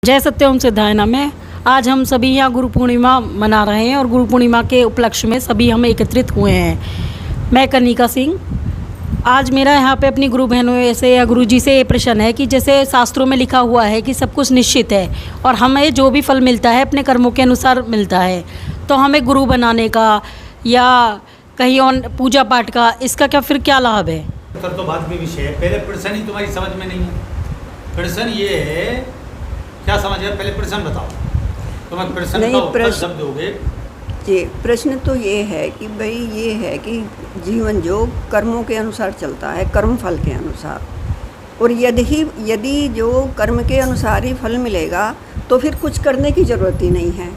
जय सत्यम सिद्धाय नमः। आज हम सभी यहाँ गुरु पूर्णिमा मना रहे हैं और गुरु पूर्णिमा के उपलक्ष्य में सभी हम एकत्रित हुए हैं। मैं कनिका सिंह। आज मेरा यहाँ पे अपनी गुरु बहनों से या गुरु जी से ये प्रश्न है कि जैसे शास्त्रों में लिखा हुआ है कि सब कुछ निश्चित है और हमें जो भी फल मिलता है अपने कर्मों के अनुसार मिलता है, तो हमें गुरु बनाने का या कहीं और पूजा पाठ का इसका क्या क्या लाभ है? तो बात भी विषय है। पहले प्रश्न ही तुम्हारी समझ में नहीं है। प्रश्न ये है, क्या समझ है? पहले प्रश्न बताओ। तुम प्रश्न का उत्तर शब्द दोगे। जी, प्रश्न तो ये है कि भाई ये है कि जीवन जो कर्मों के अनुसार चलता है, कर्म फल के अनुसार, और यदि जो कर्म के अनुसार ही फल मिलेगा तो फिर कुछ करने की ज़रूरत ही नहीं है।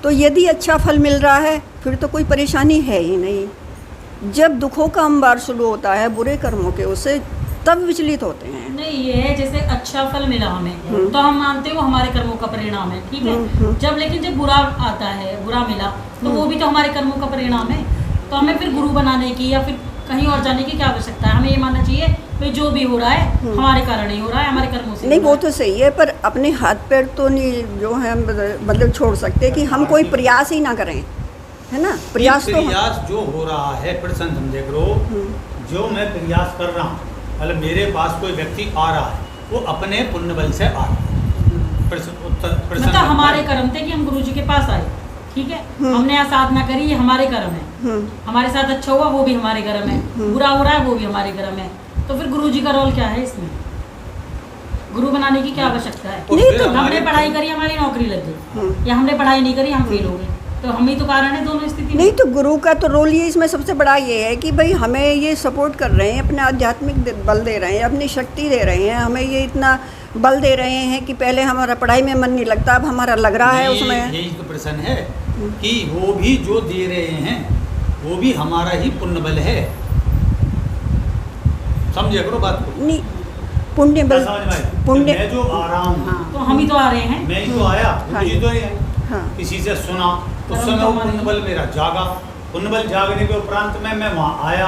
तो यदि अच्छा फल मिल रहा है फिर तो कोई परेशानी है ही नहीं। जब दुखों का अंबार शुरू होता है बुरे कर्मों के, उससे तब विचलित होते हैं। नहीं, ये है जैसे अच्छा फल मिला हमें तो हम मानते हैं वो हमारे कर्मों का परिणाम है, ठीक है। लेकिन जब बुरा आता है, बुरा मिला तो वो भी तो हमारे कर्मों का परिणाम है। तो हमें फिर गुरु बनाने की या फिर कहीं और जाने की क्या आवश्यकता है? हमें ये मानना चाहिए भाई जो भी हो रहा है हमारे कारण ही हो रहा है, हमारे कर्मों से नहीं। वो तो सही है, पर अपने हाथ पैर तो नहीं जो है मतलब छोड़ सकते कि हम कोई प्रयास ही ना करें, है ना। प्रयास जो हो रहा है, प्रश्न समझे करो। जो मैं प्रयास कर रहा हूँ, मतलब मेरे पास कोई व्यक्ति आ रहा है, वो अपने पुण्य बल से आ रहा है। मतलब हमारे कर्म थे कि हम गुरु जी के पास आए, ठीक है। हमने यहाँ साधना करी, ये हमारे कर्म है। हमारे साथ अच्छा हुआ वो भी हमारे कर्म है, बुरा हो रहा है वो भी हमारे कर्म है। तो फिर गुरु जी का रोल क्या है इसमें? गुरु बनाने की क्या आवश्यकता है? नहीं, तो हमने पढ़ाई करी, हमारी नौकरी लग गई, या हमने पढ़ाई नहीं करी, हम फेल हो गए, तो हम ही तो कारण है दोनों स्थिति में। नहीं, तो गुरु का तो रोल ये इसमें सबसे बड़ा ये है कि भाई हमें ये सपोर्ट कर रहे हैं, अपने आध्यात्मिक बल दे रहे हैं, अपनी शक्ति दे रहे हैं, हमें ये इतना बल दे रहे हैं कि पहले हमारा पढ़ाई में मन नहीं लगता, अब हमारा लग रहा है उसमें। यही तो प्रश्न है कि वो भी जो दे रहे हैं वो भी हमारा ही पुण्य बल है। समझे करो बात को। नहीं, पुण्य बल, पुण्य मैं जो आ रहा हूँ, हाँ, तो हम ही तो आ रहे हैं। मैं ही तो आया, मुझे तो है। हाँ। किसी से सुना उस समय वो पुण्य बल मेरा जागा। पुण्य बल जागने के उपरांत में मैं वहाँ आया।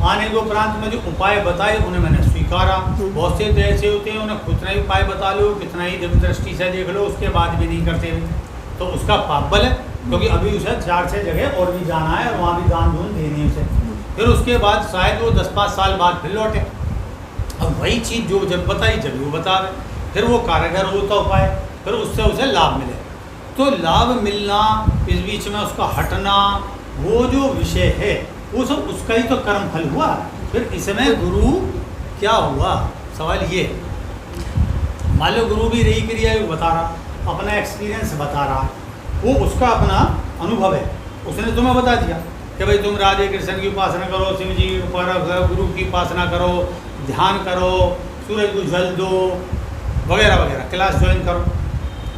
आने के उपरांत में जो उपाय बताए उन्हें मैंने स्वीकारा। बहुत से तो ऐसे होते हैं, उन्हें कितना ही उपाय बता लो, कितना ही दिव्य दृष्टि से देख लो, उसके बाद भी नहीं करते, तो उसका पाप बल है। क्योंकि अभी उसे 4-6 जगह और भी जाना है और वहाँ भी दान दून देनी उसे। फिर उसके बाद शायद वो 10-5 साल बाद फिर लौटे। अब वही चीज़ जो जब बताई जब वो बता रहे, फिर वो कारगर होता उपाय, फिर उससे उसे लाभ मिले। तो लाभ मिलना, इस बीच में उसका हटना, वो जो विषय है वो सब उसका ही तो कर्म फल हुआ। फिर इसमें गुरु क्या हुआ? सवाल ये, मान लो गुरु भी रही क्रिया बता रहा, अपना एक्सपीरियंस बता रहा, वो उसका अपना अनुभव है, उसने तुम्हें बता दिया कि भाई तुम राधे कृष्ण की उपासना करो, शिव जी की उपासना, गुरु की उपासना करो, ध्यान करो, सूरज को जल दो, वगैरह वगैरह, क्लास ज्वाइन करो।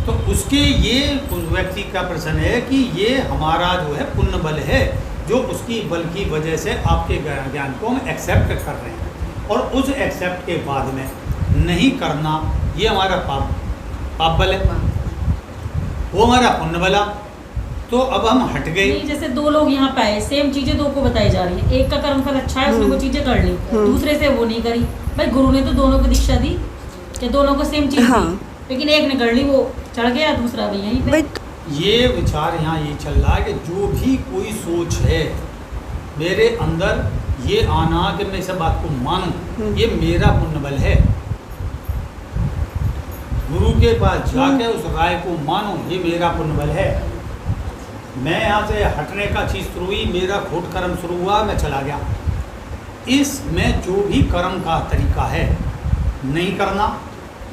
तो उसके ये उस व्यक्ति का प्रश्न है कि ये हमारा जो है पुण्य बल है, जो उसकी बल की वजह से आपके ज्ञान को हम एक्सेप्ट कर रहे हैं, और उस एक्सेप्ट के बाद में नहीं करना, ये हमारा पाप बल है, वो हमारा पुण्य बला। तो अब हम हट गए। जैसे दो लोग यहाँ पे आए, सेम चीजें दो को बताई जा रही है, एक का कर्म फल अच्छा है, उसने वो चीजें कर ली, दूसरे से वो नहीं करी। भाई गुरु ने तो दोनों को दीक्षा दी कि दोनों को सेम चीज दी, लेकिन एक ने कर ली, वो चढ़ गया, दूसरा भी यहीं पे। ये विचार यहाँ ये चल रहा है कि जो भी कोई सोच है मेरे अंदर, ये आना कि मैं इस बात को मानूं, ये मेरा पुण्य बल है। गुरु के पास जाके उस राय को मानो, ये मेरा पुण्य बल है। मैं यहाँ से हटने का चीज़ शुरू हुई, मेरा खोट कर्म शुरू हुआ, मैं चला गया। इसमें जो भी कर्म का तरीका है, नहीं करना,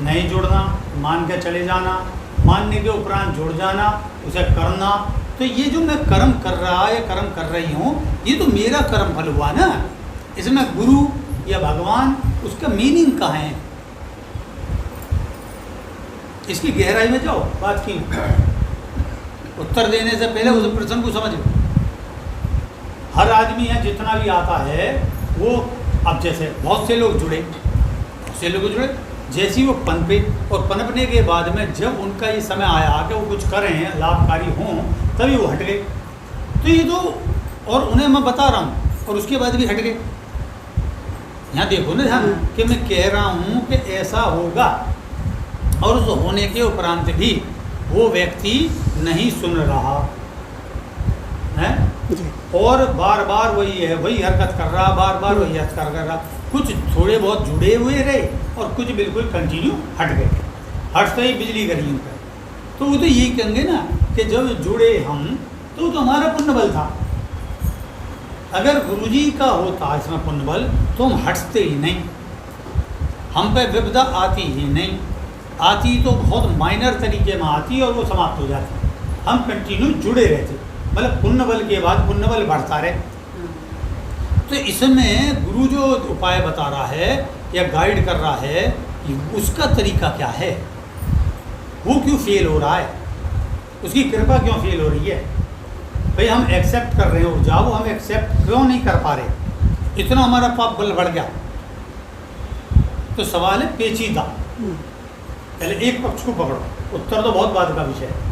नहीं जुड़ना, मान के चले जाना, मानने के उपरांत जुड़ जाना, उसे करना, तो ये जो मैं कर्म कर रहा या कर्म कर रही हूँ, ये तो मेरा कर्म फल हुआ ना। इसमें गुरु या भगवान, उसका मीनिंग कहाँ है? इसकी गहराई में जाओ, बात की उत्तर देने से पहले उस प्रश्न को समझ लो। हर आदमी है जितना भी आता है वो, अब जैसे बहुत से लोग जुड़े, जैसे ही वो पनपे, और पनपने के बाद में जब उनका ये समय आया कि वो कुछ करें, लाभकारी हों, तभी वो हट गए। तो ये तो, और उन्हें मैं बता रहा हूँ, और उसके बाद भी हट गए। यहाँ देखो ना ध्यान कि मैं कह रहा हूँ कि ऐसा होगा, और उस होने के उपरांत भी वो व्यक्ति नहीं सुन रहा है जी। और बार बार वही हरकत कर रहा, बार बार वही हरकत कर रहा। कुछ थोड़े बहुत जुड़े हुए रहे और कुछ बिल्कुल कंटिन्यू हट गए, हटते ही बिजली गई उन पर। तो वो तो यही कहेंगे ना कि जब जुड़े हम तो हमारा पुण्य बल था। अगर गुरुजी का होता इसमें पुण्य बल तो हम हटते ही नहीं, हम पे विपदा आती ही नहीं, आती तो बहुत माइनर तरीके में आती और वो समाप्त हो जाती। हम कंटिन्यू जुड़े रहते, मतलब पुण्य बल के बाद पुण्य बल बढ़ता रहे। तो इसमें गुरु जो उपाय बता रहा है या गाइड कर रहा है, उसका तरीका क्या है, वो क्यों फेल हो रहा है, उसकी कृपा क्यों फेल हो रही है। भाई हम एक्सेप्ट कर रहे हैं ऊर्जा, वो हम एक्सेप्ट क्यों नहीं कर पा रहे, इतना हमारा पाप बल बढ़ गया। तो सवाल है पेचीदा, पहले एक पक्ष को पकड़ो, उत्तर तो बहुत बाद का विषय है।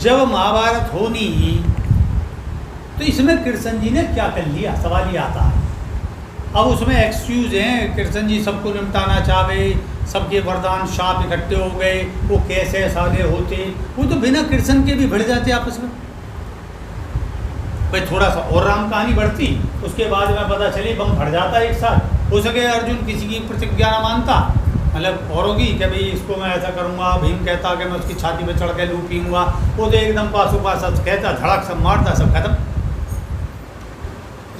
जब महाभारत होनी ही तो इसमें कृष्ण जी ने क्या कर लिया, सवाल ये आता है। अब उसमें एक्सक्यूज हैं, कृष्ण जी सबको निपटाना चाहे, सबके वरदान शाप इकट्ठे हो गए, वो कैसे साले होते, वो तो बिना कृष्ण के भी भिड़ जाते आपस में। भाई थोड़ा सा और राम कहानी बढ़ती, उसके बाद में पता चली बम फट जाता एक साथ। हो सके अर्जुन किसी की प्रतिज्ञा न मानता, मतलब औरों की कि भाई इसको मैं ऐसा करूँगा, भीम कहता कि मैं उसकी छाती पे चढ़ के लू पीऊँगा, वो तो एकदम पास कहता, धड़क सब मारता, सब खत्म।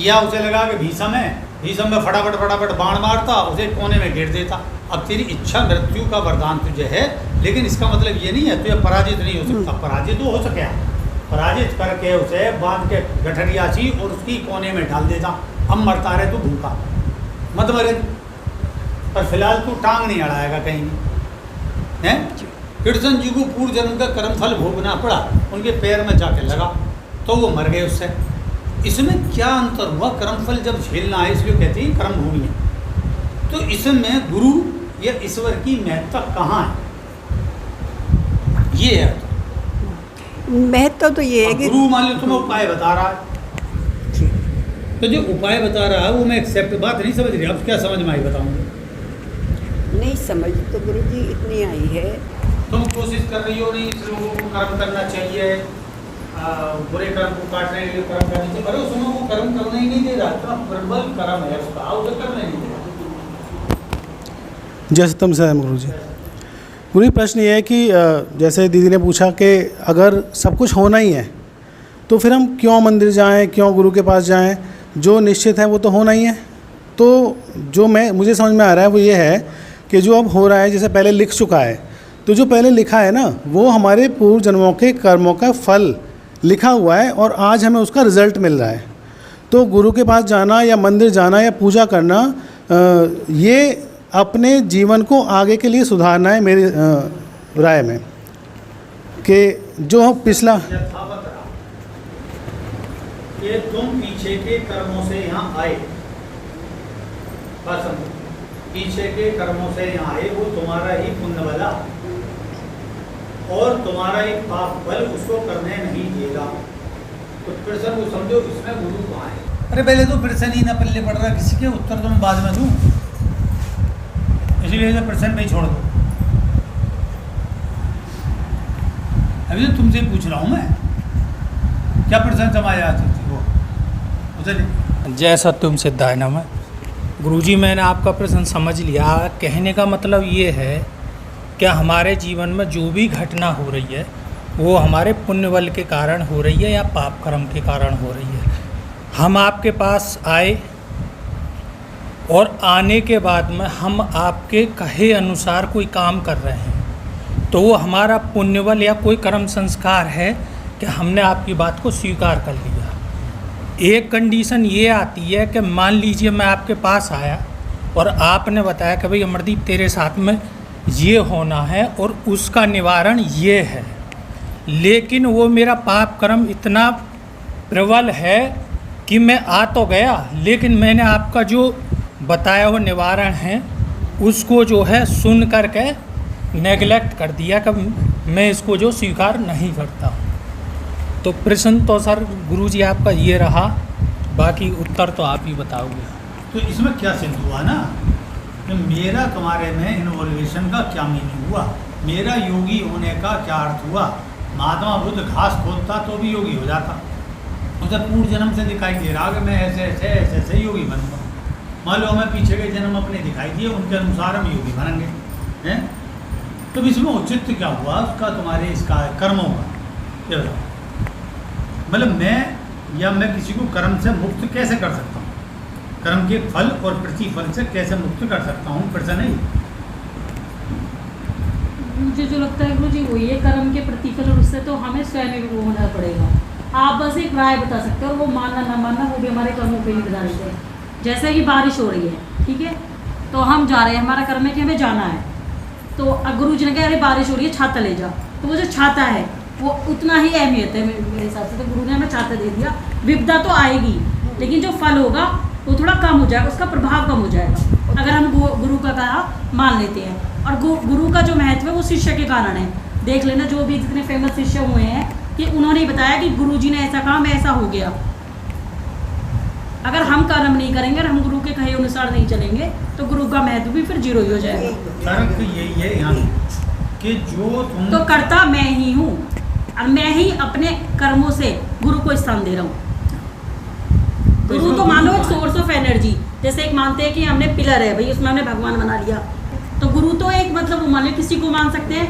या उसे लगा कि भीषम में फटाफट बाण मारता, उसे कोने में गिर देता। अब तेरी इच्छा मृत्यु का वरदान तुझे है, लेकिन इसका मतलब ये नहीं है तुझे पराजित नहीं हो सकता। पराजित तो हो सके, पराजित करके उसे बांध के गठरिया सी और उसकी कोने में डाल देता। अब मरता रहे तो भूखा मत मरे, पर फिलहाल तू टांग नहीं अड़ाएगा कहीं भी है। कृष्ण जी को पूर्व जन्म का कर्म फल भोगना पड़ा, उनके पैर में जाके लगा तो वो मर गए उससे। इसमें क्या अंतर हुआ, कर्म फल जब झेलना है इसलिए कहते हैं कर्म भूमि है। तो इसमें गुरु या ईश्वर की महत्ता कहाँ है, ये है महत्व तो ये है कि गुरु मान लो तुम्हें उपाय बता रहा है, तो जो उपाय बता रहा है वो मैं एक्सेप्ट, बात नहीं समझ रही, अब क्या समझ में आई बताऊंगा। नहीं समझ तो गुरु जी इतनी आई है, तुम कोशिश कर रही हो नहीं इस लोगों को कर्म करना चाहिए, बुरे कर्म को काटने के लिए कर्म करना चाहिए, अरे उसमें वो कर्म करने ही नहीं दे रहा, इतना प्रबल कर्म है उसका, उसे करने नहीं दे रहा। जय सत्यम साईं गुरु जी। गुरु जी प्रश्न ये है कि जैसे दीदी ने पूछा कि अगर सब कुछ होना ही है तो फिर हम क्यों मंदिर जाएं, क्यों गुरु के पास जाएं, जो निश्चित है वो तो होना ही है। तो जो मुझे समझ में आ रहा है वो ये है कि जो अब हो रहा है, जैसे पहले लिख चुका है, तो जो पहले लिखा है ना वो हमारे पूर्व जन्मों के कर्मों का फल लिखा हुआ है और आज हमें उसका रिज़ल्ट मिल रहा है। तो गुरु के पास जाना या मंदिर जाना या पूजा करना, ये अपने जीवन को आगे के लिए सुधारना है मेरी राय में, कि जो पिछला ये तुम पीछे के कर्मों से यहाँ आए, पीछे के कर्मों से यहाँ आए, वो तुम्हारा ही पुण्य बला और तुम्हारा एक पाप बल उसको करने नहीं देगा। तो प्रश्न को समझो, इसमें गुरु कहाँ है। अरे पहले तो प्रश्न ही ना पल्ले पड़ रहा किसी के, उत्तर तो मैं बाद में दूँ, इसलिए तो प्रश्न पे ही छोड़ दो। अभी तो तुमसे पूछ रहा हूँ मैं, क्या प्रश्न समाया थी वो उसे। जैसा तुम सिद्धाय नम है गुरुजी, मैंने आपका प्रश्न समझ लिया। कहने का मतलब ये है कि हमारे जीवन में जो भी घटना हो रही है वो हमारे पुण्य बल के कारण हो रही है या पाप कर्म के कारण हो रही है। हम आपके पास आए और आने के बाद में हम आपके कहे अनुसार कोई काम कर रहे हैं तो वो हमारा पुण्य बल या कोई कर्म संस्कार है कि हमने आपकी बात को स्वीकार कर लिया। एक कंडीशन ये आती है कि मान लीजिए मैं आपके पास आया और आपने बताया कि भाई अमरदीप तेरे साथ में ये होना है और उसका निवारण ये है, लेकिन वो मेरा पाप कर्म इतना प्रबल है कि मैं आ तो गया लेकिन मैंने आपका जो बताया हुआ निवारण है उसको जो है सुन करके नेगलेक्ट कर दिया कि मैं इसको जो स्वीकार नहीं करता हूँ। तो प्रश्न तो सर गुरुजी आपका ये रहा, बाकी उत्तर तो आप ही बताओगे। तो इसमें क्या सिद्ध हुआ ना कि मेरा तुम्हारे में इन्वॉल्वेशन का क्या मीनिंग हुआ, मेरा योगी होने का क्या अर्थ हुआ। महात्मा बुद्ध घास खोदता तो भी योगी हो जाता, उसे पूर्व जन्म से दिखाई दे रहा कि मैं ऐसे ऐसे ऐसे ऐसे योगी बनूंगा। मान लो हमें पीछे के जन्म अपने दिखाई दिए, उनके अनुसार हम योगी बनेंगे, हैं। तो इसमें औचित्य क्या हुआ उसका, तुम्हारे इसका कर्मों का, ये बताओ। मतलब मैं किसी को कर्म से मुक्त कैसे कर सकता हूँ, कर्म के फल और प्रतिफल से कैसे मुक्त कर सकता हूँ, फिर से नहीं। मुझे जो लगता है गुरु जी वही है, कर्म के प्रतिफल, और उससे तो हमें स्वयं वो होना पड़ेगा। आप बस एक राय बता सकते हो और वो मानना ना मानना वो भी हमारे कर्मों पे निर्धारित है। जैसे कि बारिश हो रही है, ठीक है, तो हम जा रहे हैं, हमारा कर्म है कि हमें जाना है, तो गुरु जी ने कहा अरे बारिश हो रही है छाता ले जा, तो वो जो छाता है वो उतना ही अहमियत है मेरे हिसाब से। तो गुरु ने हमें छाता दे दिया, विपदा तो आएगी लेकिन जो फल होगा वो थोड़ा कम हो जाएगा, उसका प्रभाव कम हो जाएगा अगर हम गुरु का कहा मान लेते हैं। और गुरु का जो महत्व है वो शिष्य के कारण है। देख लेना जो भी जितने फेमस शिष्य हुए हैं कि उन्होंने ही बताया कि गुरु जी ने ऐसा कहा, मैं ऐसा हो गया। अगर हम कर्म नहीं करेंगे और हम गुरु के कहे अनुसार नहीं चलेंगे तो गुरु का महत्व भी फिर जीरो ही हो जाएगा। फर्क यही है यहाँ कि जो तुम तो कर्ता मैं ही हूँ और मैं ही अपने कर्मों से गुरु को स्थान दे रहा हूँ। गुरु तो मान लो एक सोर्स ऑफ एनर्जी, जैसे एक मानते हैं कि हमने पिलर है भाई, उसमें हमने भगवान बना लिया, तो गुरु तो एक मतलब वो मान लो किसी को मान सकते हैं,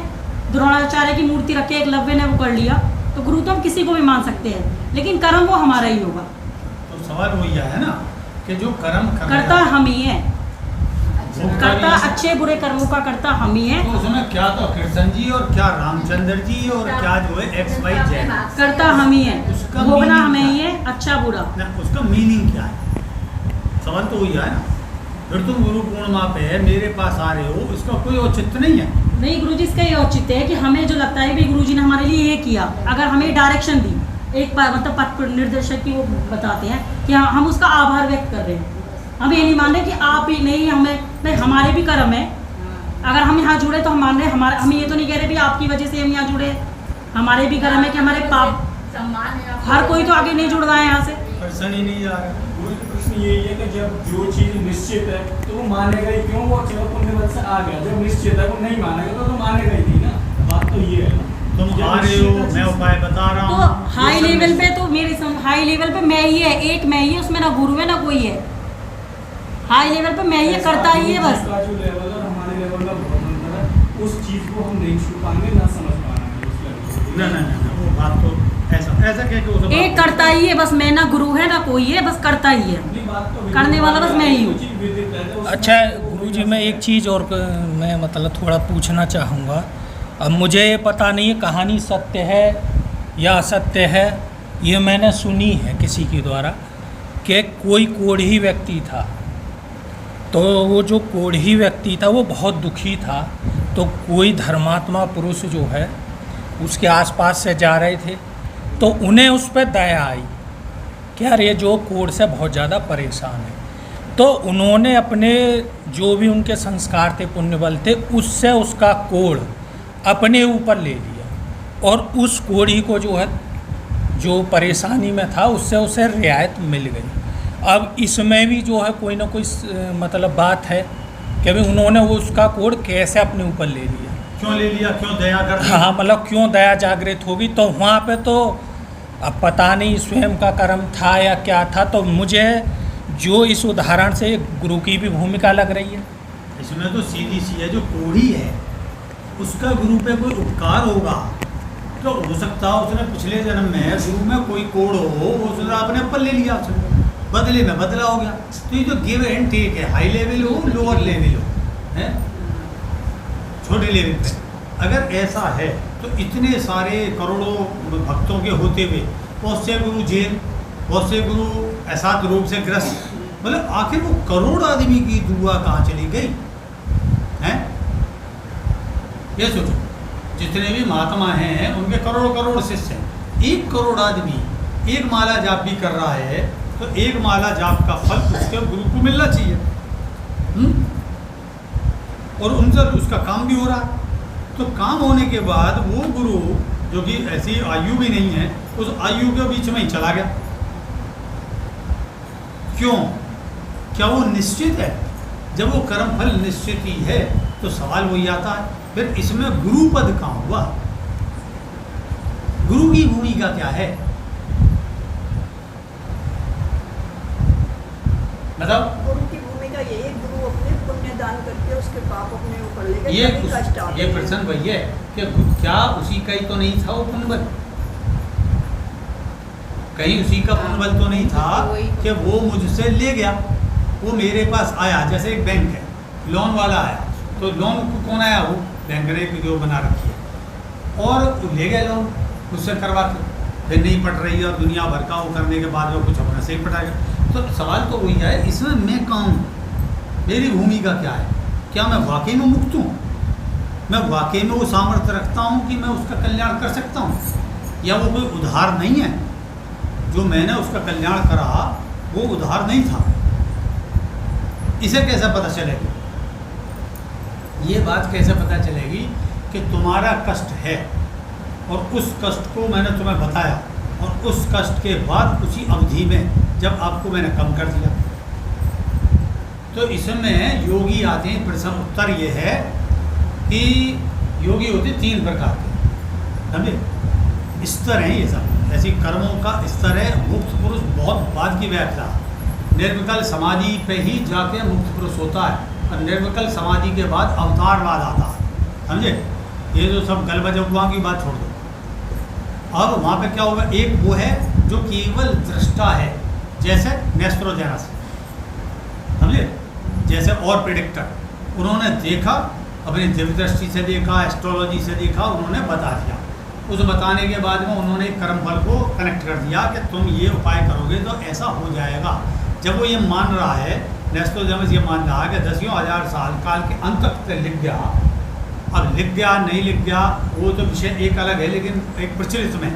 द्रोणाचार्य की मूर्ति रखे एकलव्य ने वो कर लिया, तो गुरु तो हम किसी को भी मान सकते हैं, लेकिन कर्म वो हमारा ही होगा। तो सवाल वही है ना कि जो कर्म करता हम ही है, करता अच्छे बुरे कर्मों का करता हम ही है। तो उसमें क्या तो कृष्ण जी और क्या रामचंद्र जी और क्या जो है XYZ, करता हम ही है, उसका भोगना meaning हमें क्या ही है, अच्छा बुरा। ना उसका मीनिंग क्या है, सवाल तो वही है ना। फिर तुम गुरु पूर्णिमा पे मेरे पास आ रहे हो, इसका कोई औचित्य नहीं है। नहीं गुरु जी, इसका ये औचित्य है कि हमें जो लगता है भाई गुरु जी ने हमारे लिए ये किया, अगर हमें डायरेक्शन दी, एक मतलब पथ निर्देशक की वो बताते हैं कि हम उसका आभार व्यक्त कर रहे हैं। हम ये नहीं मान रहे कि आप ही नहीं, हमें नहीं, हमारे भी कर्म है। अगर हम यहाँ जुड़े तो हम मान रहे हमारे, हम ये तो नहीं कह रहे भी आपकी वजह से हम यहाँ जुड़े, हमारे भी कर्म है कि हमारे पाप, हर कोई तो आगे नहीं जुड़ रहा है यहाँ से, प्रश्न ही नहीं आ रहा। प्रश्न यही है कि जब जो चीज निश्चित है तो वो मानेगा ही क्यों, वो चलो पुण्य से आ गया, जब निश्चित है वो नहीं मानेगा तो मानेगा ही नहीं ना। बात तो ये है ना, तुम आ रहे हो, मैं उपाय बता रहा तो हूँ। हाई लेवल पे तो मेरे हाई लेवल पे मैं ही है, एक मैं ही है, उसमें ना गुरु है ना कोई है। हाई लेवल पे मैं ही करता ही है बस। का जो लेवल और हमारे लेवल में बहुत अंतर है, उस चीज को हम नहीं छू पाएंगे, ना समझ पाएंगे उस लेवल को। ना वो बात तो ऐसा कह के उस एक करता ही है बस, मैं ना गुरु है ना कोई है, बस करता ही है, करने वाला बस मैं ही हूँ। अच्छा गुरुजी, मैं एक चीज़ और मैं मतलब थोड़ा पूछना चाहूँगा। अब मुझे ये पता नहीं है कहानी सत्य है या असत्य है, ये मैंने सुनी है किसी के द्वारा कि कोई कोढ़ी व्यक्ति था, तो वो जो कोढ़ी व्यक्ति था वो बहुत दुखी था, तो कोई धर्मात्मा पुरुष जो है उसके आसपास से जा रहे थे, तो उन्हें उस पर दया आई कि यार ये जो कोढ़ से बहुत ज़्यादा परेशान है, तो उन्होंने अपने जो भी उनके संस्कार थे, पुण्य बल थे, उससे उसका कोढ़ अपने ऊपर ले लिया और उस कोढ़ी को जो है जो परेशानी में था उससे उसे रियायत मिल गई। अब इसमें भी जो है कोई ना कोई मतलब बात है कि भाई उन्होंने वो उसका कोढ़ कैसे अपने ऊपर ले लिया, क्यों ले लिया, क्यों दया कर दी? हाँ मतलब क्यों दया जागृत होगी। तो वहाँ पे तो अब पता नहीं स्वयं का कर्म था या क्या था, तो मुझे जो इस उदाहरण से गुरु की भी भूमिका लग रही है। इसमें तो सीधी सी है, जो कोढ़ी है उसका गुरु पे कोई उपकार होगा तो हो सकता है उसने पिछले जन्म में गुरु में कोई कोढ़ हो, उसने अपने ऊपर ले लिया, उसने बदले में बदला हो गया। तो ये जो गिव एंड टेक है, हाई लेवल हो लोअर लेवल हो, है छोटे लेवल पे, अगर ऐसा है तो इतने सारे करोड़ों भक्तों के होते हुए बहुत से गुरु जेल, बहुत से गुरु असाध रोग से ग्रस्त, मतलब आखिर वो करोड़ आदमी की दुआ कहाँ चली गई हैं? ये सोचो, जितने भी महात्मा हैं उनके करोड़ों करोड़ शिष्य हैं, 1 करोड़ आदमी एक माला जाप भी कर रहा है तो एक माला जाप का फल उसके गुरु को मिलना चाहिए। और उनसे उसका काम भी हो रहा है, तो काम होने के बाद वो गुरु जो कि ऐसी आयु भी नहीं है, उस आयु के बीच में ही चला गया। क्यों? क्या वो निश्चित है जब वो कर्म फल निश्चित ही है तो सवाल वही आता है, फिर इसमें गुरु पद कहाँ हुआ? गुरु की भूमिका क्या है? मतलब गुरु की भूमिका यही है, गुरु अपने पुण्य दान करके उसके पाप अपने ऊपर लेगा, ये तभी कष्ट आते ये हैं। प्रश्न वही है कि क्या उसी का ही तो नहीं था वो पुण्य बल? कहीं उसी का पुण्य बल तो नहीं था कि वो मुझसे ले गया, वो मेरे पास आया। जैसे एक बैंक है, लोन वाला आया, तो लोन को कौन आया? वो बैंक ने वीडियो बना रखी है और वो ले गया लोन उससे करवा के, फिर नहीं पट रही है और दुनिया भर का वो करने के बाद वो कुछ अपना से ही पटाएगा। तो सवाल तो वही है, इसमें मैं कहाँ हूँ? मेरी भूमिका क्या है? क्या मैं वाकई में मुक्त हूँ? मैं वाकई में वो सामर्थ्य रखता हूँ कि मैं उसका कल्याण कर सकता हूँ, या वो कोई उधार नहीं है? जो मैंने उसका कल्याण करा वो उधार नहीं था। इसे कैसे पता चलेगा? ये बात कैसे पता चलेगी कि तुम्हारा कष्ट है और उस कष्ट को मैंने तुम्हें बताया और उस कष्ट के बाद उसी अवधि में जब आपको मैंने कम कर दिया। तो इसमें योगी आते हैं। प्रश्न उत्तर ये है कि योगी होते 3 प्रकार के, समझे? स्तर हैं ये सब, ऐसी कर्मों का स्तर है। मुक्त पुरुष बहुत बाद की व्याख्या, निर्विकल समाधि पे ही जाके मुक्त पुरुष होता है और निर्विकल समाधि के बाद अवतारवाद आता है, समझे? ये जो सब गलबजुआ की बात छोड़ दो। अब वहाँ पे क्या होगा? एक वो है जो केवल दृष्टा है, जैसे नेस्ट्रोजेनस, समझे? जैसे और प्रेडिक्टर, उन्होंने देखा, अपनी दिव्य दृष्टि से देखा, एस्ट्रोलॉजी से देखा, उन्होंने बता दिया। उस बताने के बाद में उन्होंने कर्मफल को कनेक्ट कर दिया कि तुम ये उपाय करोगे तो ऐसा हो जाएगा। जब वो ये मान रहा है, नेस्ट्रोजेनस ये मान रहा है कि 10,000 साल काल के अंत तक लिख गया। अब लिख गया नहीं लिख गया वो तो विषय एक अलग है, लेकिन एक प्रचलित में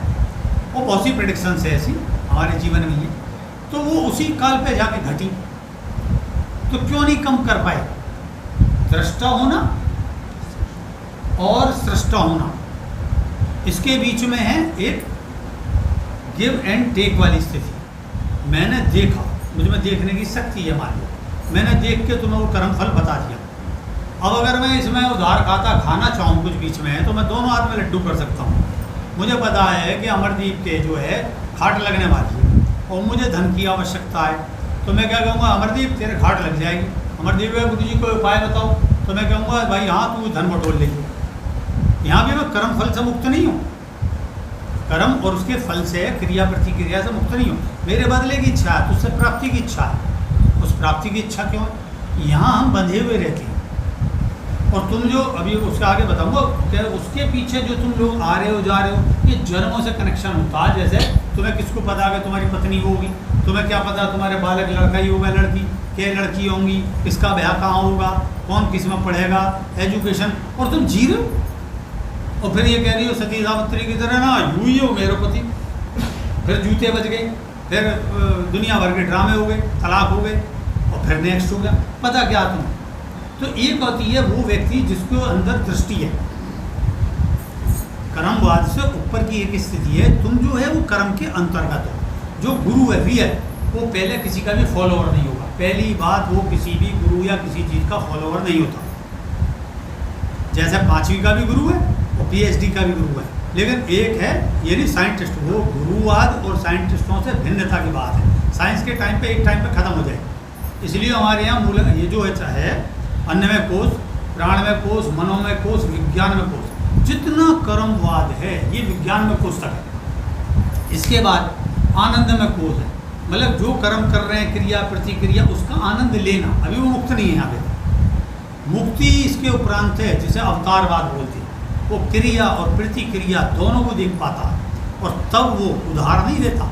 वो बहुत सी प्रेडिक्शंस है ऐसी हमारे जीवन में ये, तो वो उसी काल पे जाके घटी। तो क्यों नहीं कम कर पाए? दृष्टा होना और सृष्टा होना, इसके बीच में है एक गिव एंड टेक वाली स्थिति। मैंने देखा, मुझ में देखने की शक्ति है, मान लो मैंने देख के तुम्हें वो कर्मफल बता दिया। अब अगर मैं इसमें उधार खाता खाना चाहूँ कुछ बीच में है तो मैं दोनों हाथ में लड्डू कर सकता हूँ। मुझे पता है कि अमरदीप के जो है खाट लगने वाली है और मुझे धन की आवश्यकता है, तो मैं क्या कहूँगा? अमरदीप तेरे खाट लग जाएगी। अमरदीप गुरु जी कोई उपाय बताओ, तो मैं कहूँगा भाई हाँ तू धन बटोर लेगी। यहाँ भी मैं कर्म फल से मुक्त नहीं हूँ, कर्म और उसके फल से क्रिया प्रतिक्रिया से मुक्त नहीं हूँ। मेरे बदले की इच्छा है, तुझसे प्राप्ति की इच्छा है। उस प्राप्ति की इच्छा क्यों है? यहाँ हम बंधे हुए रहते हैं और तुम जो अभी उसके आगे बताऊंगा कि उसके पीछे जो तुम लोग आ रहे हो जा रहे हो, ये जन्मों से कनेक्शन होता है। जैसे तुम्हें किसको पता कि तुम्हारी पत्नी होगी, तुम्हें क्या पता तुम्हारे बालक लड़का ही होगा, लड़की क्या लड़की होंगी, किसका ब्याह कहाँ होगा, कौन किस में पढ़ेगा, एजुकेशन, और तुम जी रहे हो और फिर ये कह रही हो सती सावित्री की तरह ना यूँ ही हो मेरे पति। फिर जूते बज गए, फिर दुनिया भर के ड्रामे हो गए, तलाक हो गए और फिर नेक्स्ट हो गया। पता क्या तुम्हें? तो एक होती है वो व्यक्ति जिसको अंदर दृष्टि है, कर्मवाद से ऊपर की एक स्थिति है। तुम जो है वो कर्म के अंतर्गत हो। जो गुरु है रियल, वो पहले किसी का भी फॉलोअर नहीं होगा। पहली बात, वो किसी भी गुरु या किसी चीज़ का फॉलोअर नहीं होता। जैसे 5वीं का भी गुरु है और PhD का भी गुरु है, लेकिन एक है यानी साइंटिस्ट। वो गुरुवाद और साइंटिस्टों से भिन्नता की बात है। साइंस के टाइम पे एक टाइम पे ख़त्म हो जाए, इसलिए हमारे यहाँ मूल ये जो है अन्नमय कोश, प्राणमय कोश, मनोमय कोश, विज्ञानमय कोश, जितना कर्मवाद है ये विज्ञानमय कोश तक है। इसके बाद आनंदमय कोश है, मतलब जो कर्म कर रहे हैं क्रिया प्रतिक्रिया उसका आनंद लेना। अभी वो मुक्त नहीं है यहाँ पे। मुक्ति इसके उपरांत है, जिसे अवतारवाद बोलते हैं। वो क्रिया और प्रतिक्रिया दोनों को देख पाता है और तब वो उधार नहीं देता।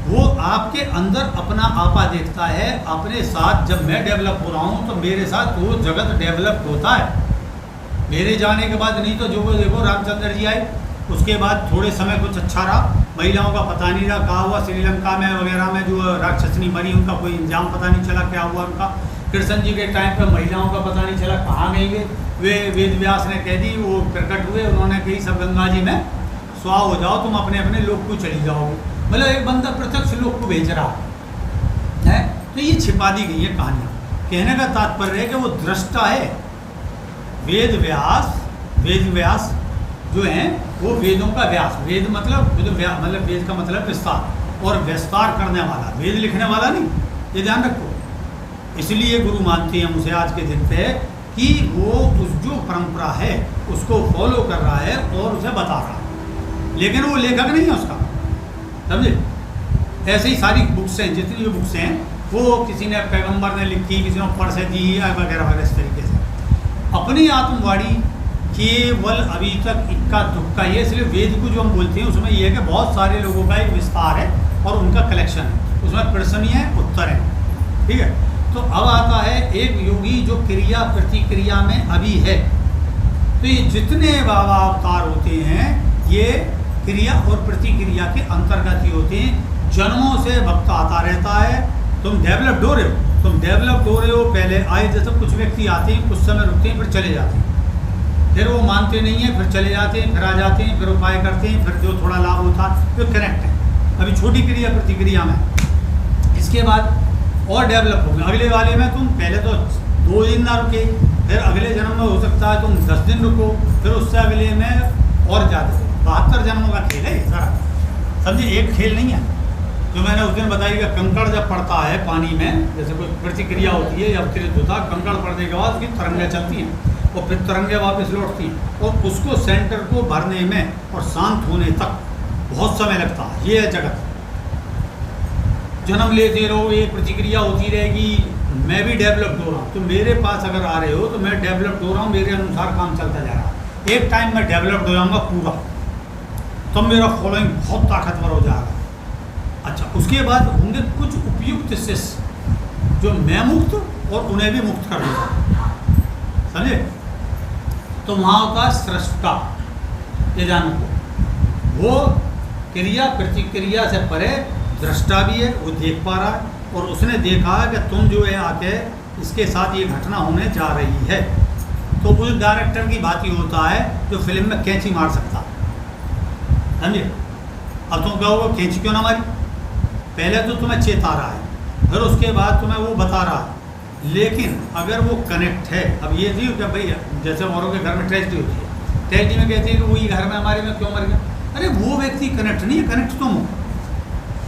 वो आपके अंदर अपना आपा देखता है। अपने साथ जब मैं डेवलप हो रहा हूँ तो मेरे साथ वो जगत डेवलप होता है। मेरे जाने के बाद नहीं तो जो वो देखो रामचंद्र जी आए, उसके बाद थोड़े समय कुछ अच्छा रहा, महिलाओं का पता नहीं रहा कहाँ हुआ। श्रीलंका में वगैरह में जो राक्षसनी मरी, उनका कोई इंजाम पता नहीं चला क्या हुआ उनका। कृष्ण जी के टाइम पर महिलाओं का पता नहीं चला कहाँ गई वे वेद व्यास ने कह दी, वो प्रकट हुए, उन्होंने कही सब गंगा जी में स्वाह हो जाओ, तुम अपने अपने लोक को चली जाओगे। मतलब एक बंदा प्रत्यक्ष लोक को भेज रहा है। तो ये छिपा दी गई है कहानियाँ। कहने का तात्पर्य है कि वो दृष्टा है। वेद व्यास जो हैं वो वेदों का व्यास, वेद मतलब वेद का मतलब विस्तार, और विस्तार करने वाला, वेद लिखने वाला नहीं, ये ध्यान रखो। इसलिए गुरु मानते हैं उसे आज के दिन पे कि वो उस जो परंपरा है उसको फॉलो कर रहा है और उसे बता रहा है, लेकिन वो लेखक नहीं है उसका, समझे। ऐसे ही सारी बुक्स हैं, जितनी भी बुक्स हैं वो किसी ने पैगंबर ने लिखी, किसी ने पढ़ से दी वगैरह वगैरह, इस तरीके से अपनी आत्मवाणी केवल अभी तक इक्का दुक्का ये, इसलिए वेद को जो हम बोलते हैं उसमें ये है कि बहुत सारे लोगों का एक विस्तार है और उनका कलेक्शन है, उसमें प्रश्न है, उत्तर है, ठीक है। तो अब आता है एक योगी जो क्रिया प्रतिक्रिया में अभी है। तो ये जितने बाबा अवतार होते हैं ये क्रिया और प्रतिक्रिया के अंतर्गत ही होते हैं। जन्मों से भक्त आता रहता है, तुम डेवलप्ड हो रहे हो, पहले आए जैसे कुछ व्यक्ति आते हैं, कुछ समय रुकते हैं, फिर चले जाते हैं, फिर वो मानते नहीं है, फिर चले जाते हैं, फिर आ जाते हैं, फिर उपाय करते हैं, फिर जो थोड़ा लाभ होता है वो कनेक्ट है। अभी छोटी क्रिया प्रतिक्रिया में, इसके बाद और डेवलप हो गए, अगले वाले में तुम पहले तो 2 दिन ना रुके, फिर अगले जन्म में हो सकता है तुम 10 दिन रुको, फिर उससे अगले में और ज़्यादा। 72 जन्मों का खेल है ये सारा, समझे, एक खेल नहीं है। जो मैंने उस दिन बताई कि कंकड़ जब पड़ता है पानी में, जैसे कोई प्रतिक्रिया होती है या अवतरित होता है, कंकड़ पड़ने के बाद उसकी तरंगें चलती हैं और फिर तरंगें वापस लौटती हैं, और उसको सेंटर को भरने में और शांत होने तक बहुत समय लगता है। ये है जगत। जन्म लेते रहो, ये प्रतिक्रिया होती रहेगी, मैं भी डेवलप्ड हो रहा हूँ, तो मेरे पास अगर आ रहे हो तो मैं डेवलप्ड हो रहा हूँ, मेरे अनुसार काम चलता जा रहा है। एक टाइम में डेवलप्ड हो जाऊँगा पूरा, तब मेरा फॉलोइंग बहुत ताकतवर हो जाएगा। अच्छा, उसके बाद होंगे कुछ उपयुक्त शिष्य जो मैं मुक्त और उन्हें भी मुक्त कर दूँगा, समझे। तो वहाँ होता है सृष्टा, ये जानो, वो क्रिया प्रतिक्रिया से परे दृष्टा भी है, वो देख पा रहा है, और उसने देखा कि तुम जो है आके इसके साथ ये घटना होने जा रही है। तो उस डायरेक्टर की बात ही होता है जो फिल्म में कैंची मार सकता, समझे। अब तुम कहोगे कैंची क्यों ना मारी, पहले तो तुम्हें चेता रहा है, फिर उसके बाद तुम्हें वो बता रहा है, लेकिन अगर वो कनेक्ट है। अब ये थी कि भाई जैसे औरों के घर में ट्रेजिडी होती है, ट्रेजिडी में कहते हैं कि वही घर में हमारे में क्यों मर गया, अरे वो व्यक्ति कनेक्ट नहीं है, कनेक्ट तुम हो,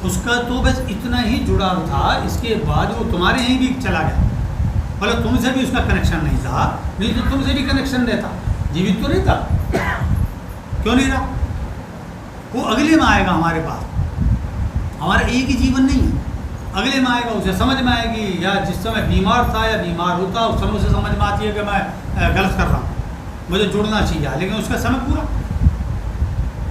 उसका तो बस इतना ही जुड़ाव था, इसके बाद वो तुम्हारे यहीं भी चला गया, मतलब तुमसे भी उसका कनेक्शन नहीं था, नहीं तो तुमसे भी कनेक्शन रहता, जीवित तो नहीं था, क्यों नहीं रहा, वो अगले में आएगा हमारे पास, हमारा एक ही जीवन नहीं है, अगले में आएगा, उसे समझ में आएगी, या जिस समय बीमार था या बीमार होता उस समय उसे समझ में आती है कि मैं गलत कर रहा हूँ, मुझे जुड़ना चाहिए, लेकिन उसका समय पूरा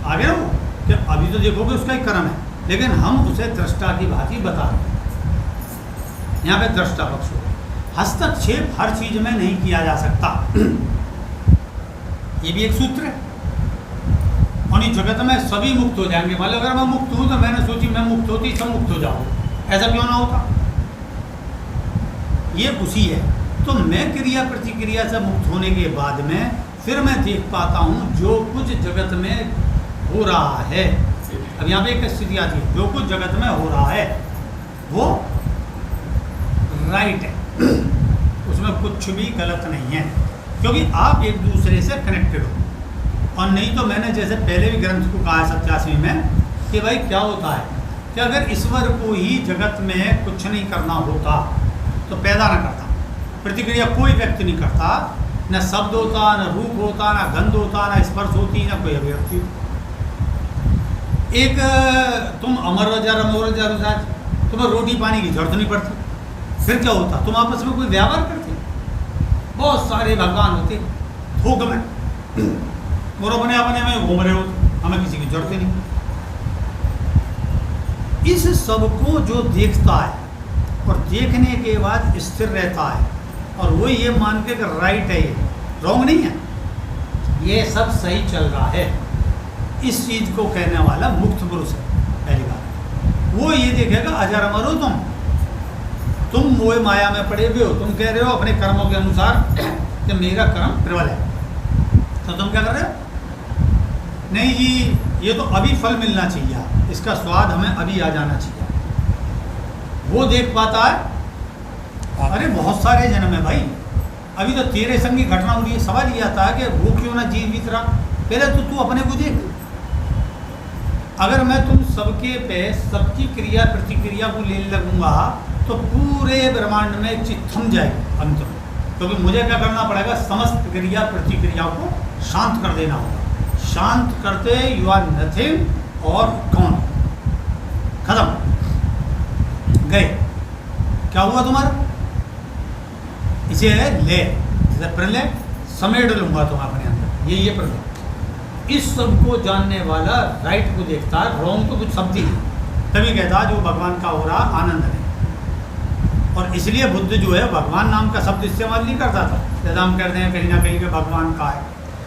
आ गया वो, कि अभी तो देखोगे उसका ही कर्म है, लेकिन हम उसे दृष्टा की भांति बता रहे हैं। यहाँ पे दृष्टा पक्ष हो, हस्तक्षेप हर चीज में नहीं किया जा सकता, ये भी एक सूत्र है। और इस जगत में सभी मुक्त हो जाएंगे, मतलब अगर मैं मुक्त हूँ तो मैंने सोची मैं मुक्त होती सब मुक्त हो जाओ, ऐसा क्यों ना होता, ये उसी है। तो मैं क्रिया प्रतिक्रिया से मुक्त होने के बाद में फिर मैं देख पाता हूँ जो कुछ जगत में हो रहा है। अब यहाँ पे एक स्थिति आती है, जो कुछ जगत में हो रहा है वो राइट है, उसमें कुछ भी गलत नहीं है, क्योंकि आप एक दूसरे से कनेक्टेड हो। और नहीं तो मैंने जैसे पहले भी ग्रंथ को कहा 87 में कि भाई क्या होता है कि अगर ईश्वर को ही जगत में कुछ नहीं करना होता तो पैदा ना करता, प्रतिक्रिया कोई व्यक्ति नहीं करता, न शब्द होता, न रूप होता, न गंध होता, न स्पर्श होती, न कोई अभिव्यक्ति। एक तुम अमर रजा तुम्हें रोटी पानी की जरूरत नहीं पड़ती, फिर क्या होता, तुम आपस में कोई व्यवहार करते, बहुत सारे भगवान होते थोक में और अपने अपने में घूम रहे होते, हमें किसी की जरूरत ही नहीं। इस सब को जो देखता है और देखने के बाद स्थिर रहता है और वो ये मान के कि राइट है, ये रॉन्ग नहीं है, ये सब सही चल रहा है, इस चीज को कहने वाला मुक्त पुरुष है। पहली बात वो ये देखेगा अजर अमर हो तुम मोह माया में पड़े हुए हो, तुम कह रहे हो अपने कर्मों के अनुसार कि मेरा कर्म प्रबल है, तो तुम क्या कर रहे हो, नहीं जी ये तो अभी फल मिलना चाहिए, इसका स्वाद हमें अभी आ जाना चाहिए। वो देख पाता है अरे बहुत सारे जन्म है भाई। अभी तो तेरे संग की घटना हो रही है, सवाल ये आता है कि वो क्यों ना जीवित रहा। पहले तो तू अपने को देख। अगर मैं तुम सबके पे सबकी क्रिया प्रतिक्रिया को लेने लगूंगा तो पूरे ब्रह्मांड में एक चीज थम जाएगी अंत में। क्योंकि मुझे क्या करना पड़ेगा, समस्त क्रिया प्रतिक्रिया को शांत कर देना होगा। शांत करते यू आर नथिंग और कौन, खत्म, गए। क्या हुआ तुम्हारा? इसे है ले, जैसे प्रलय समेट लूंगा तुम अपने अंदर, ये प्रलय। इस सब को जानने वाला राइट को देखता है, रॉन्ग तो कुछ शब्द ही है। तभी कहता जो भगवान का हो रहा आनंद है। और इसलिए बुद्ध जो है भगवान नाम का शब्द इस्तेमाल नहीं करता था। जैसा हम कहते हैं कहीं ना कहीं के भगवान का है,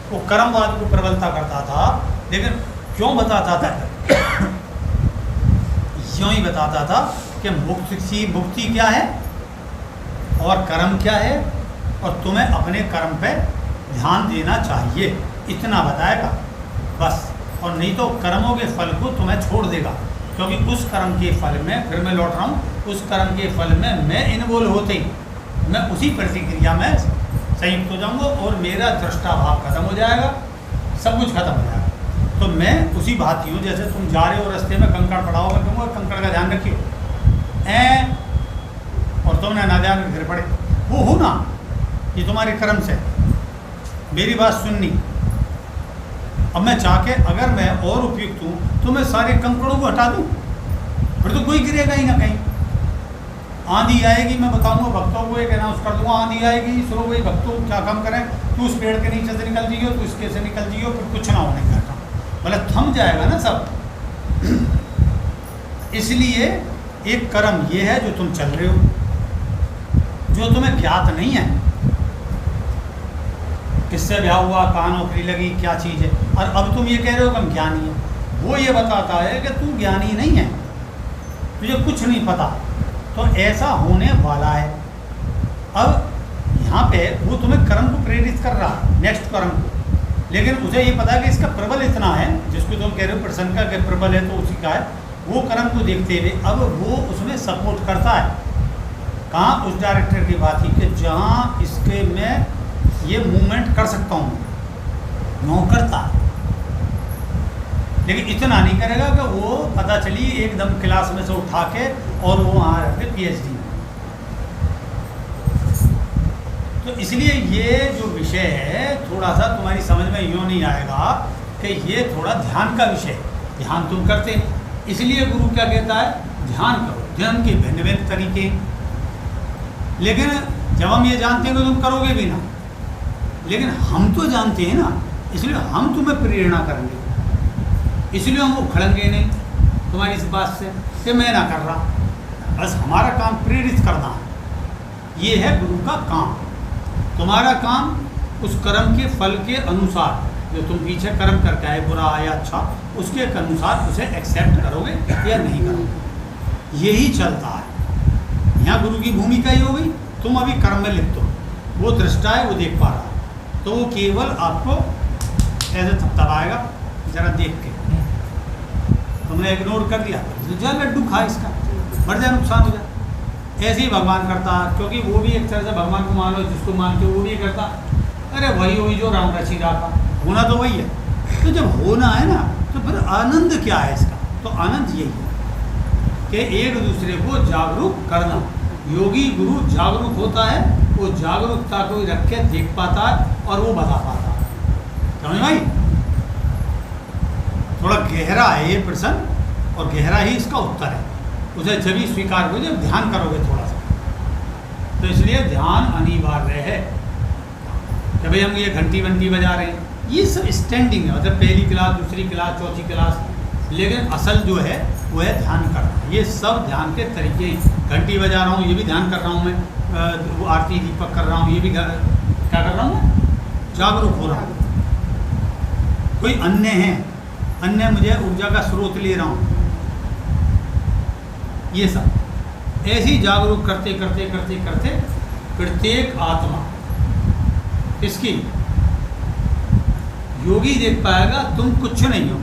वो कर्मवाद को प्रबलता करता था। लेकिन क्यों बताता था? यूँ ही बताता था कि मुक्ति क्या है और कर्म क्या है, और तुम्हें अपने कर्म पे ध्यान देना चाहिए, इतना बताएगा बस। और नहीं तो कर्मों के फल को तुम्हें छोड़ देगा, क्योंकि उस कर्म के फल में, फिर मैं लौट रहा हूँ, उस कर्म के फल में मैं इन्वॉल्व होते ही मैं उसी प्रतिक्रिया में संयुक्त हो जाऊँगा और मेरा दृष्टा भाव खत्म हो जाएगा, सब कुछ खत्म हो जाएगा। तो मैं उसी भांति हूँ, जैसे तुम जा रहे हो रास्ते में कंकड़ पड़ा होगा, कहूँगा कंकड़ का ध्यान रखियो, और तुमने ना ध्यान गिर पड़े, वो हो ना, ये तुम्हारे कर्म से। मेरी बात सुननी। अब मैं चाह के अगर मैं और उपयुक्त हूँ तो मैं सारे कंकड़ों को हटा दूँ, फिर तो कोई गिरेगा ही ना कहीं। आंधी आएगी, मैं बताऊंगा भक्तों को एक अनाउंस कर दूंगा, आंधी आएगी, सुनो भाई भक्तों क्या काम करें, तू उस पेड़ के नीचे से निकल जाइयो, तू इसके से निकल जाइयो, फिर कुछ ना होने का, मतलब थम जाएगा ना सब। इसलिए एक कर्म ये है जो तुम चल रहे हो, जो तुम्हें ज्ञात नहीं है, किससे ब्याह हुआ, कहाँ नौकरी लगी, क्या चीज़ है, और अब तुम ये कह रहे हो कि हम ज्ञानी है। वो ये बताता है कि तू ज्ञानी नहीं है, तुझे कुछ नहीं पता, तो ऐसा होने वाला है। अब यहाँ पे वो तुम्हें कर्म को प्रेरित कर रहा है, नेक्स्ट कर्म को, लेकिन उसे ये पता है कि इसका प्रबल इतना है, जिसको तुम कह रहे हो प्रसन्न का प्रबल है तो उसी का है, वो कर्म को देखते हुए अब वो उसमें सपोर्ट करता है। कहाँ? उस डायरेक्टर की बात ही कि जहाँ इसके मैं ये मूवमेंट कर सकता हूँ, नो करता, लेकिन इतना नहीं करेगा कि वो पता चली एकदम क्लास में से उठा के और वो वहाँ रखे PhD। तो इसलिए ये जो विषय है थोड़ा सा तुम्हारी समझ में यूँ नहीं आएगा कि ये थोड़ा ध्यान का विषय है। ध्यान तुम करते हैं, इसलिए गुरु क्या कहता है, ध्यान करो। ध्यान के भिन्न भिन्न तरीके, लेकिन जब हम ये जानते हैं कि तुम करोगे भी ना, लेकिन हम तो जानते हैं ना, इसलिए हम तुम्हें प्रेरणा करेंगे, इसलिए हम उखड़ेंगे नहीं तुम्हारी इस बात से कि मैं ना कर रहा। बस हमारा काम प्रेरित करना है, ये है गुरु का काम। तुम्हारा काम उस कर्म के फल के अनुसार, जो तुम पीछे कर्म करके आए, बुरा आया अच्छा, उसके अनुसार उसे एक्सेप्ट करोगे या नहीं करोगे, यही चलता है। यहाँ गुरु की भूमिका ही हो गई, तुम अभी कर्म में लिप्त हो, वो दृष्टा है, वो देख पा रहा है, तो वो केवल आपको ऐसे थपथपाएगा, जरा देख के, तुमने इग्नोर कर दिया, जा लड्डू खा इसका, मर जाए, नुकसान हो जाए। ऐसे ही भगवान करता, क्योंकि वो भी एक तरह से भगवान को मान लो, जिसको मानते हो वो भी करता। अरे वही जो राम रची रहा था, होना तो वही है। तो जब होना है ना, तो फिर आनंद क्या है इसका? तो आनंद यही है कि एक दूसरे को जागरूक करना। योगी गुरु जागरूक होता है, वो जागरूकता को रख के देख पाता है और वो बता पाता है। समझ भाई? थोड़ा गहरा है ये प्रश्न, और गहरा ही इसका उत्तर है। उसे जब ही स्वीकार करो जब ध्यान करोगे थोड़ा सा, तो इसलिए ध्यान अनिवार्य है। कि भाई हम ये घंटी वंटी बजा रहे हैं, ये सब स्टैंडिंग है, मतलब पहली क्लास, दूसरी क्लास, चौथी क्लास, लेकिन असल जो है वो है ध्यान करना। ये सब ध्यान के तरीके हैं। घंटी बजा रहा हूँ, ये भी ध्यान कर रहा हूँ मैं, वो आरती दीपक कर रहा हूँ, ये भी क्या कर रहा हूँ, जागरूक हो रहा हूँ। कोई अन्य है, अन्य मुझे ऊर्जा का स्रोत ले रहा हूँ, ये सब ऐसी जागरूक करते करते करते करते प्रत्येक आत्मा इसकी योगी देख पाएगा तुम कुछ नहीं हो,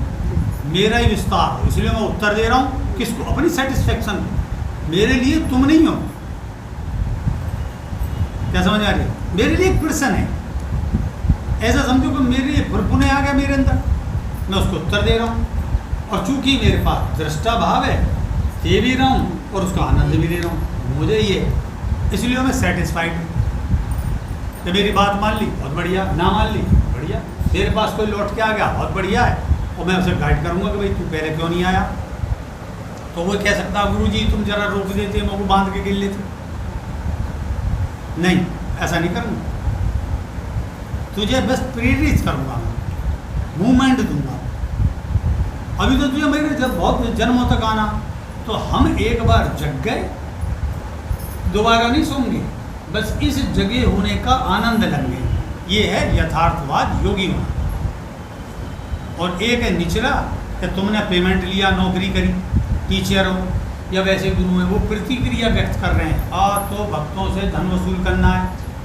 मेरा ही विस्तार हो। इसलिए मैं उत्तर दे रहा हूँ किसको? अपनी सेटिस्फेक्शन, मेरे लिए तुम नहीं हो, क्या समझ आ रही है? मेरे लिए एक प्रश्न है, ऐसा समझो कि मेरे लिए पुण्य आ गया मेरे अंदर, मैं उसको उत्तर दे रहा हूँ, और चूंकि मेरे पास दृष्टा भाव है, दे भी रहा हूँ और उसका आनंद भी ले रहा हूँ, मुझे ये इसलिए मैं सेटिस्फाइड हूँ कि मेरी बात मान ली बहुत बढ़िया, ना मान ली बढ़िया, मेरे पास कोई लौट के आ गया बहुत बढ़िया है, और मैं उसे गाइड करूँगा कि भाई तू पहले क्यों नहीं आया। तो वो कह सकता गुरुजी तुम जरा रोक देते, मैं वो बांध के गिर लेते। नहीं, ऐसा नहीं करूँगा, तुझे बस प्रेरित करूँगा, मूवमेंट दूंगा। अभी तो तुझे मेरे जब बहुत जन्मों तक आना, तो हम एक बार जग गए, दोबारा नहीं सोंगे, बस इस जगह होने का आनंद लेंगे। ये है यथार्थवाद, योगी होना। और एक है निचला कि तुमने पेमेंट लिया, नौकरी करी, टीचर हो या वैसे गुरु हैं, वो प्रतिक्रिया व्यक्त कर रहे हैं, आज तो भक्तों से धन वसूल करना है,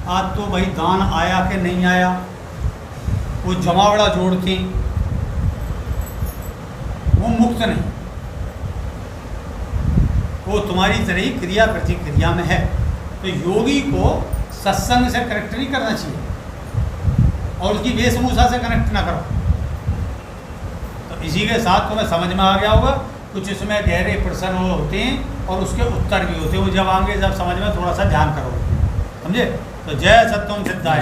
आज तो भाई दान आया कि नहीं आया, वो जमावड़ा जोड़ते, वो मुक्त नहीं, वो तुम्हारी तरह ही क्रिया प्रतिक्रिया में है। तो योगी को सत्संग से कनेक्ट नहीं करना चाहिए और उसकी वेशभूषा से कनेक्ट ना करो। तो इसी के साथ तुम्हें समझ में आ गया होगा, कुछ इसमें गहरे प्रश्न होते हैं और उसके उत्तर भी होते हैं, वो जब आएंगे जब समझ में थोड़ा सा ध्यान करोगे, समझे। तो जय सत्यम सिद्धाय।